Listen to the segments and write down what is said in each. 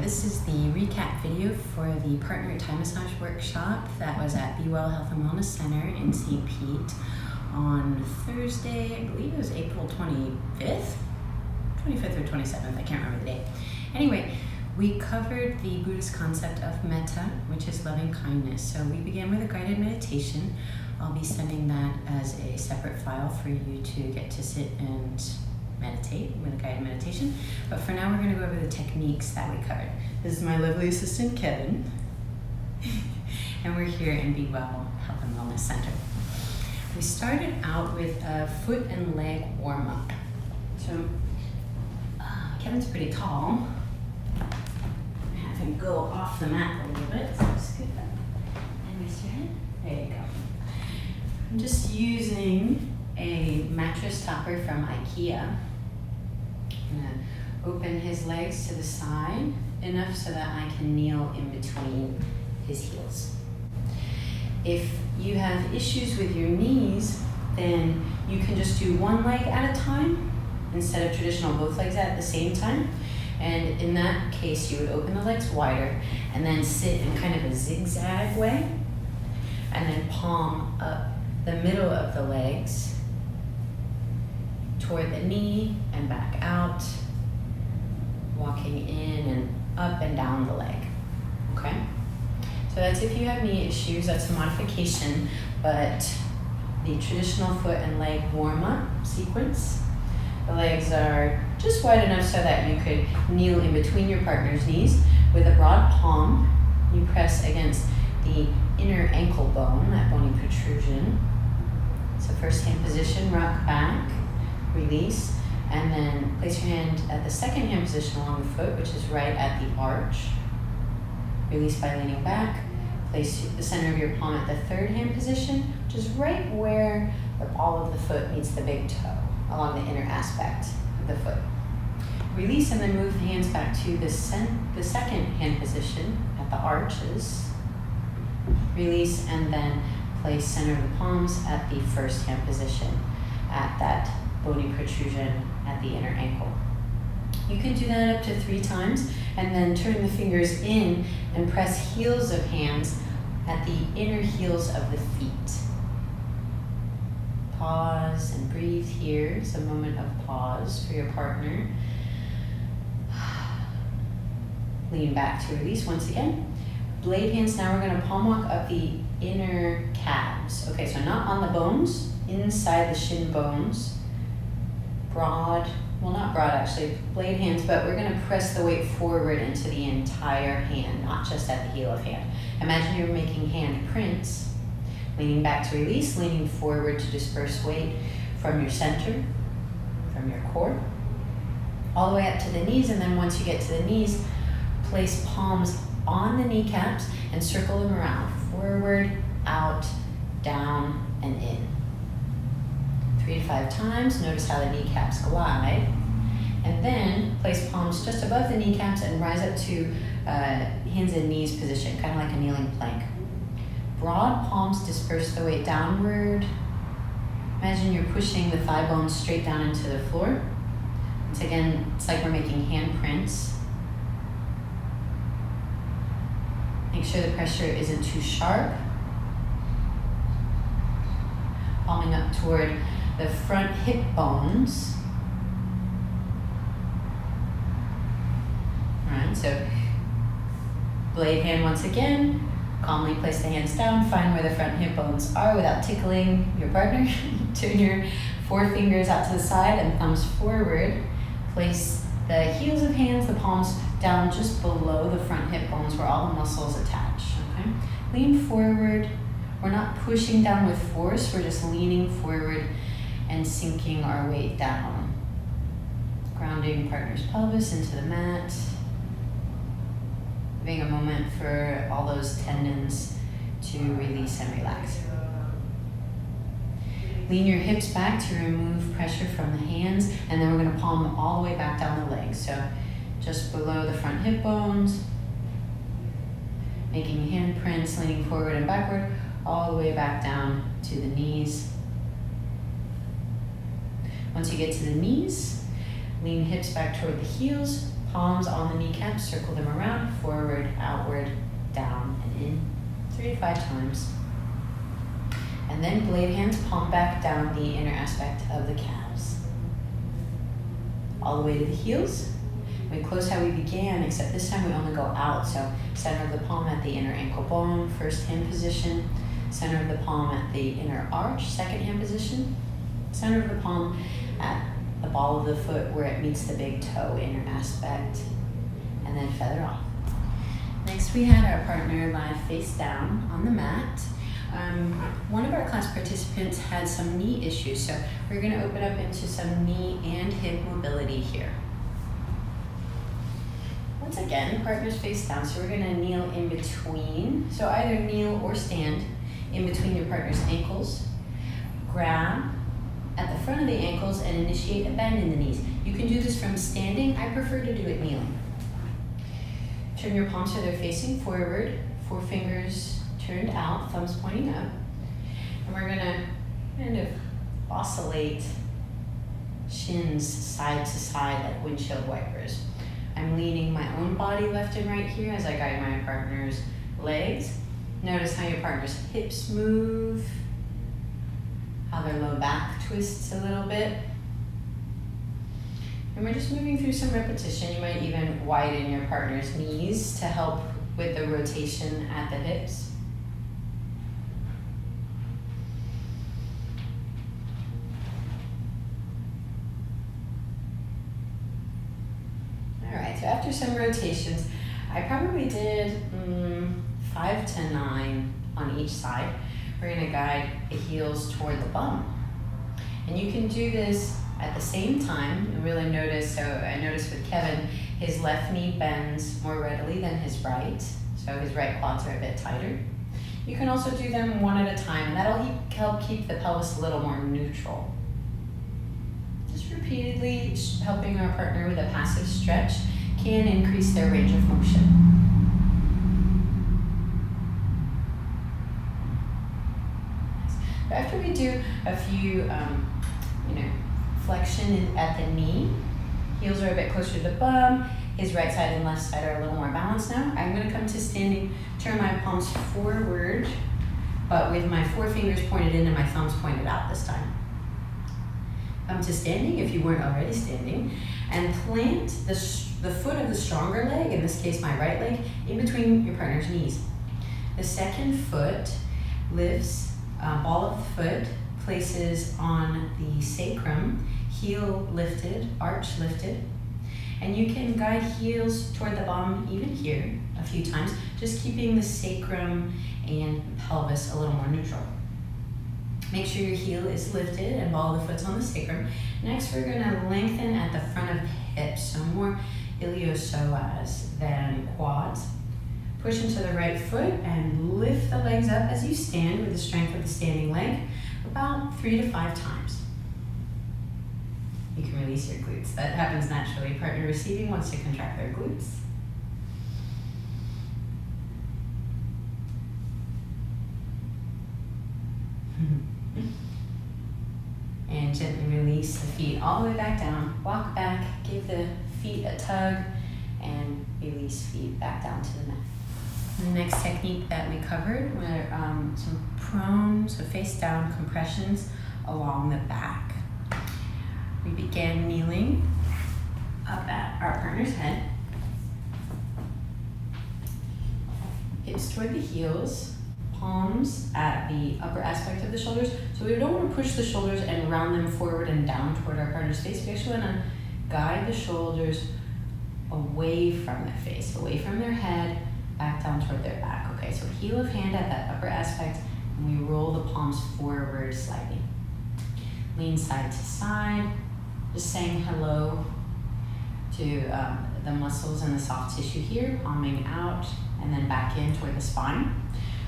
This is the recap video for the Partner Thai Massage workshop that was at Be Well Health and Wellness Center in St. Pete on Thursday, I believe it was April 25th or 27th, I can't remember the date. Anyway, we covered the Buddhist concept of METTA, which is loving kindness. So we began with a guided meditation. I'll be sending that as a separate file for you to get to sit and meditate with a guided meditation. But for now, we're going to go over the techniques that we covered. This is my lovely assistant, Kevin. And we're here in Be Well Health and Wellness Center. We started out with a foot and leg warm-up. So Kevin's pretty tall. Have him go off the mat a little bit. So scoot up and rest your head. There you go. I'm just using a mattress topper from IKEA. I'm going to open his legs to the side enough so that I can kneel in between his heels. If you have issues with your knees, then you can just do one leg at a time instead of traditional both legs at the same time. And in that case, you would open the legs wider and then sit in kind of a zigzag way and then palm up the middle of the legs toward the knee and back out, walking in and up and down the leg, okay? So that's if you have knee issues, that's a modification, but the traditional foot and leg warm-up sequence, the legs are just wide enough so that you could kneel in between your partner's knees with a broad palm. You press against the inner ankle bone, that bony protrusion. So first hand position, rock back, release, and then place your hand at the second hand position along the foot, which is right at the arch. Release by leaning back. Place the center of your palm at the third hand position, which is right where the ball of the foot meets the big toe, along the inner aspect of the foot. Release and then move the hands back to the second hand position at the arches. Release and then place center of the palms at the first hand position at that bony protrusion at the inner ankle. You can do that up to 3 times and then turn the fingers in and press heels of hands at the inner heels of the feet. Pause and breathe here. It's a moment of pause for your partner. Lean back to release once again. Blade hands, now we're going to palm walk up the inner calves. Okay, so not on the bones, inside the shin bones. Broad, well not broad actually, blade hands, but we're going to press the weight forward into the entire hand, not just at the heel of hand. Imagine you're making hand prints, leaning back to release, leaning forward to disperse weight from your center, from your core, all the way up to the knees, and then once you get to the knees, place palms on the kneecaps and circle them around, forward, out, down, and in. 3 to 5 times. Notice how the kneecaps glide. And then place palms just above the kneecaps and rise up to hands and knees position, kind of like a kneeling plank. Broad palms disperse the weight downward. Imagine you're pushing the thigh bones straight down into the floor. Once again, it's like we're making hand prints. Make sure the pressure isn't too sharp. Palming up toward the front hip bones. All right, so blade hand once again. Calmly place the hands down. Find where the front hip bones are without tickling your partner. Turn your forefingers out to the side and thumbs forward. Place the heels of hands, the palms down just below the front hip bones where all the muscles attach. Okay? Lean forward. We're not pushing down with force, we're just leaning forward and sinking our weight down. Grounding partner's pelvis into the mat. Giving a moment for all those tendons to release and relax. Lean your hips back to remove pressure from the hands, and then we're going to palm them all the way back down the legs. So just below the front hip bones, making hand prints, leaning forward and backward, all the way back down to the knees. Once you get to the knees, lean hips back toward the heels, Palms on the kneecaps, circle them around, forward, outward, down, and in 3 to 5 times. And then blade hands palm back down the inner aspect of the calves. All the way to the heels. We close how we began, except this time we only go out. So center of the palm at the inner ankle bone, first hand position. Center of the palm at the inner arch, second hand position. Center of the palm at the ball of the foot where it meets the big toe, inner aspect. And then feather off. Next we had our partner lie face down on the mat. One of our class participants had some knee issues, so we're going to open up into some knee and hip mobility here. Once again, partners face down, so we're going to kneel in between. So either kneel or stand in between your partner's ankles. Grab at the front of the ankles and initiate a bend in the knees. You can do this from standing. I prefer to do it kneeling. Turn your palms so they're facing forward, 4 fingers turned out, thumbs pointing up. And we're gonna kind of oscillate shins side to side like windshield wipers. I'm leaning my own body left and right here as I guide my partner's legs. Notice how your partner's hips move, how their low back twists a little bit. And we're just moving through some repetition. You might even widen your partner's knees to help with the rotation at the hips. All right, so after some rotations, I probably did 5 to 9 on each side. We're gonna guide the heels toward the bum. And you can do this at the same time. You really notice, so I noticed with Kevin, his left knee bends more readily than his right. So his right quads are a bit tighter. You can also do them one at a time, and that'll help keep the pelvis a little more neutral. Just repeatedly helping our partner with a passive stretch can increase their range of motion. After we do a few, flexion at the knee, heels are a bit closer to the bum, his right side and left side are a little more balanced now. I'm going to come to standing, turn my palms forward, but with my 4 fingers pointed in and my thumbs pointed out this time. Come to standing if you weren't already standing, and plant the foot of the stronger leg, in this case my right leg, in between your partner's knees. The second foot lifts, ball of the foot places on the sacrum, heel lifted, arch lifted. And you can guide heels toward the bum even here a few times, just keeping the sacrum and pelvis a little more neutral. Make sure your heel is lifted and ball of the foot's on the sacrum. Next, we're gonna lengthen at the front of the hips, so more iliopsoas than quads. Push into the right foot and lift the legs up as you stand with the strength of the standing leg, about 3 to 5 times. You can release your glutes. That happens naturally. Partner receiving wants to contract their glutes. And gently release the feet all the way back down. Walk back, give the feet a tug, and release feet back down to the mat. The next technique that we covered were some prone, so face down compressions along the back. We began kneeling up at our partner's head. Hips toward the heels, palms at the upper aspect of the shoulders. So we don't want to push the shoulders and round them forward and down toward our partner's face. We actually want to guide the shoulders away from their face, away from their head, back down toward their back. Okay, so heel of hand at that upper aspect, and we roll the palms forward slightly. Lean side to side, just saying hello to the muscles and the soft tissue here, palming out and then back in toward the spine.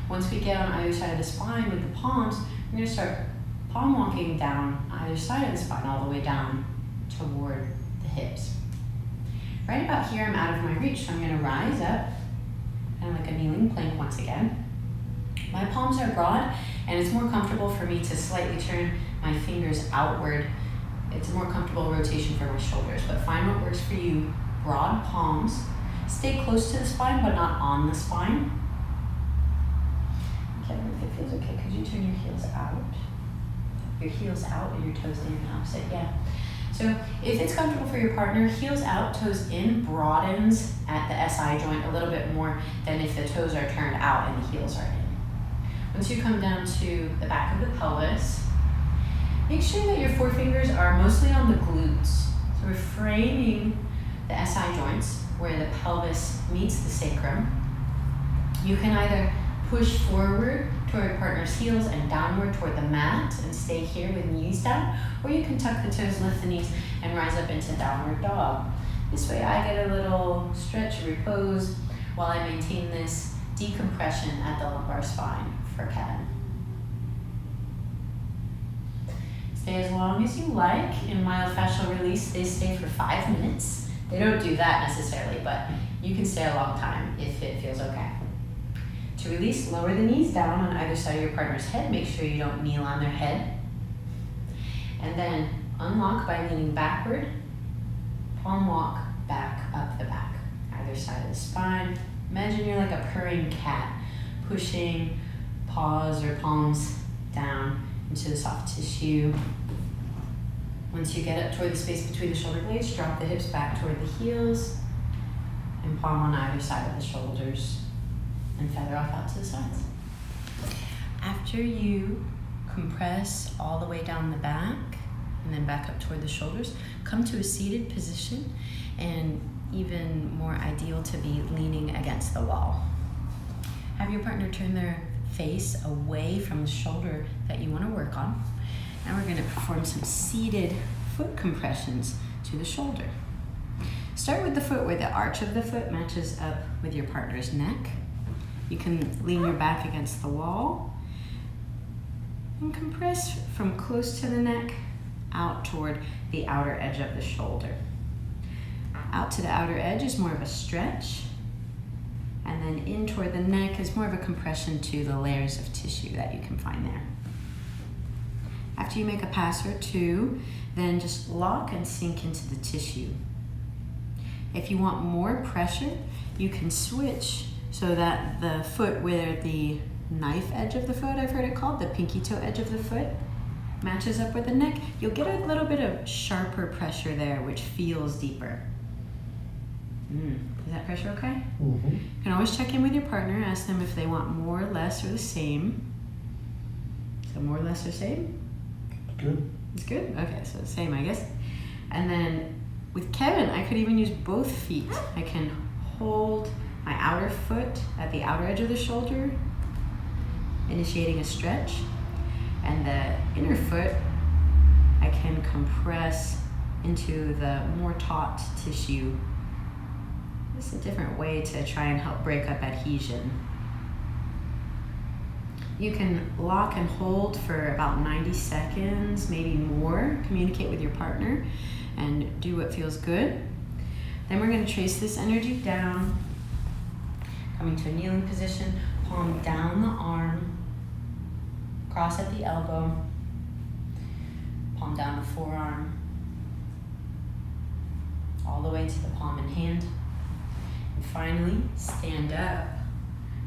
Once we get on either side of the spine with the palms, we're going to start palm walking down either side of the spine, all the way down toward the hips. Right about here, I'm out of my reach, so I'm going to rise up, kind of like a kneeling plank once again. My palms are broad, and it's more comfortable for me to slightly turn my fingers outward. It's a more comfortable rotation for my shoulders, but find what works for you broad palms. Stay close to the spine, but not on the spine. Kevin, if it feels okay, could you turn your heels out? Your heels out and your toes in the opposite, yeah. So if it's comfortable for your partner, heels out, toes in, broadens at the SI joint a little bit more than if the toes are turned out and the heels are in. Once you come down to the back of the pelvis, make sure that your forefingers are mostly on the glutes. So we're framing the SI joints where the pelvis meets the sacrum. You can either push forward toward your partner's heels and downward toward the mat and stay here with knees down, or you can tuck the toes, lift the knees, and rise up into downward dog. This way I get a little stretch, repose, while I maintain this decompression at the lumbar spine for Kevin. Stay as long as you like. In myofascial release, they stay for 5 minutes. They don't do that necessarily, but you can stay a long time if it feels okay. To release, lower the knees down on either side of your partner's head. Make sure you don't kneel on their head. And then unlock by leaning backward. Palm walk back up the back, either side of the spine. Imagine you're like a purring cat, pushing paws or palms down into the soft tissue. Once you get up toward the space between the shoulder blades, drop the hips back toward the heels and palm on either side of the shoulders and feather off out to the sides. After you compress all the way down the back and then back up toward the shoulders, come to a seated position, and even more ideal to be leaning against the wall. Have your partner turn their face away from the shoulder that you want to work on. Now we're going to perform some seated foot compressions to the shoulder. Start with the foot where the arch of the foot matches up with your partner's neck. You can lean your back against the wall and compress from close to the neck out toward the outer edge of the shoulder. Out to the outer edge is more of a stretch, and then in toward the neck is more of a compression to the layers of tissue that you can find there. After you make a pass or two, then just lock and sink into the tissue. If you want more pressure, you can switch so that the foot where the knife edge of the foot, I've heard it called, the pinky toe edge of the foot, matches up with the neck. You'll get a little bit of sharper pressure there, which feels deeper. Is that pressure okay? Mm-hmm. You can always check in with your partner, ask them if they want more, less, or the same. So more, less, or same? Good. It's good? Okay, so same, I guess. And then with Kevin, I could even use both feet. I can hold my outer foot at the outer edge of the shoulder, initiating a stretch. And the inner foot, I can compress into the more taut tissue. This is a different way to try and help break up adhesion. You can lock and hold for about 90 seconds, maybe more. Communicate with your partner and do what feels good. Then we're going to trace this energy down, coming to a kneeling position, palm down the arm, cross at the elbow, palm down the forearm, all the way to the palm and hand. And finally, stand up,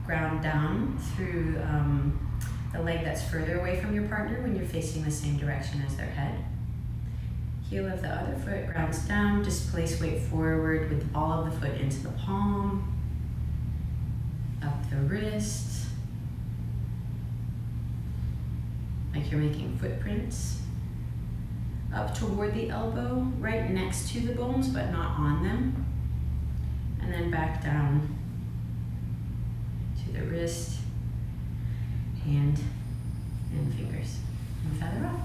ground down through the leg that's further away from your partner when you're facing the same direction as their head. Heel of the other foot grounds down, displace weight forward with the ball of the foot into the palm, up the wrist, like you're making footprints, up toward the elbow, right next to the bones but not on them, and then back down to the wrist, hand, and fingers, and feather up.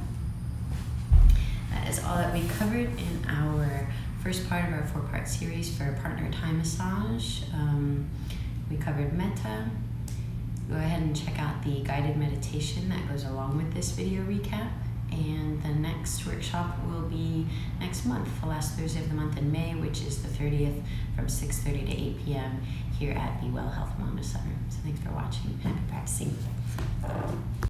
That is all that we covered in our first part of our 4-part series for partner Thai massage. We covered METTA. Go ahead and check out the guided meditation that goes along with this video recap. And the next workshop will be next month, the last Thursday of the month in May, which is the 30th from 6:30 to 8 p.m. here at the Well Health Wellness Center. So thanks for watching. Happy practicing.